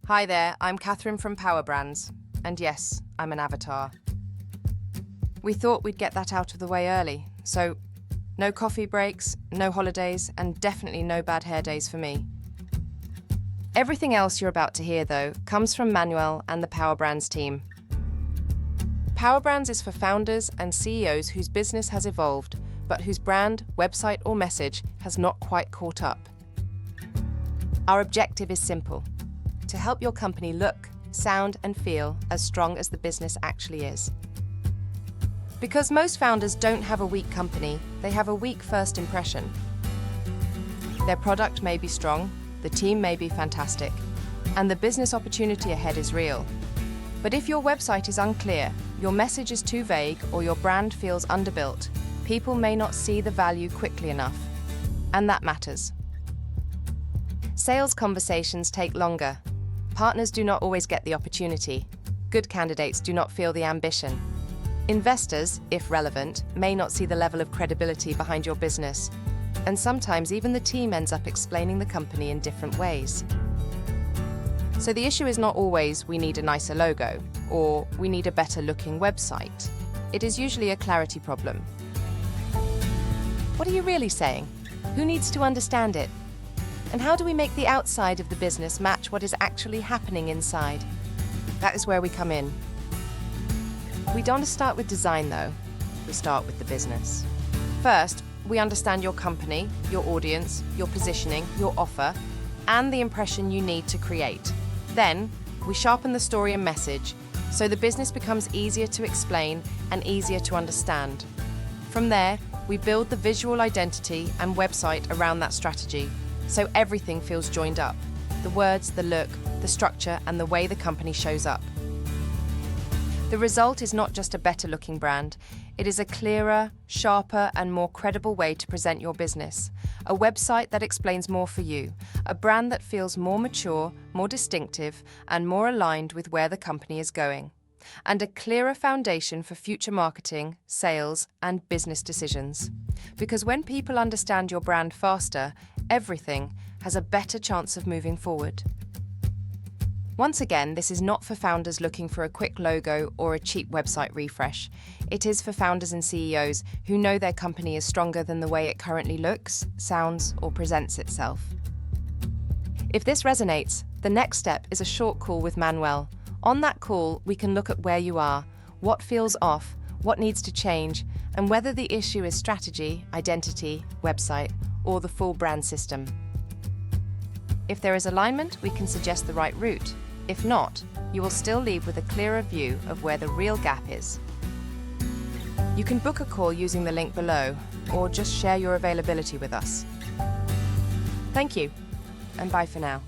Hi there, I'm Catherine from Powerbrands, and yes, I'm an avatar. We thought we'd get that out of the way early, so no coffee breaks, no holidays, and definitely no bad hair days for me. Everything else you're about to hear, though, comes from Manuel and the Powerbrands team. Powerbrands is for founders and CEOs whose business has evolved, but whose brand, website, or message has not quite caught up. Our objective is simple: to help your company look, sound, and feel as strong as the business actually is. Because most founders don't have a weak company, they have a weak first impression. Their product may be strong, the team may be fantastic, and the business opportunity ahead is real. But if your website is unclear, your message is too vague, or your brand feels underbuilt, people may not see the value quickly enough. And that matters. Sales conversations take longer. Partners do not always get the opportunity. Good candidates do not feel the ambition. Investors, if relevant, may not see the level of credibility behind your business. And sometimes even the team ends up explaining the company in different ways. So the issue is not always we need a nicer logo or we need a better looking website. It is usually a clarity problem. What are you really saying? Who needs to understand it? And how do we make the outside of the business match what is actually happening inside? That is where we come in. We don't start with design, though. We start with the business. First, we understand your company, your audience, your positioning, your offer, and the impression you need to create. Then, we sharpen the story and message, so the business becomes easier to explain and easier to understand. From there, we build the visual identity and website around that strategy, so everything feels joined up: the words, the look, the structure, and the way the company shows up. The result is not just a better-looking brand, it is a clearer, sharper, and more credible way to present your business. A website that explains more for you, a brand that feels more mature, more distinctive, and more aligned with where the company is going. And a clearer foundation for future marketing, sales, and business decisions. Because when people understand your brand faster, everything has a better chance of moving forward. Once again, this is not for founders looking for a quick logo or a cheap website refresh. It is for founders and CEOs who know their company is stronger than the way it currently looks, sounds, or presents itself. If this resonates, the next step is a short call with Manuel. On that call, we can look at where you are, what feels off, what needs to change, and whether the issue is strategy, identity, website, or the full brand system. If there is alignment, we can suggest the right route. If not, you will still leave with a clearer view of where the real gap is. You can book a call using the link below, or just share your availability with us. Thank you, and bye for now.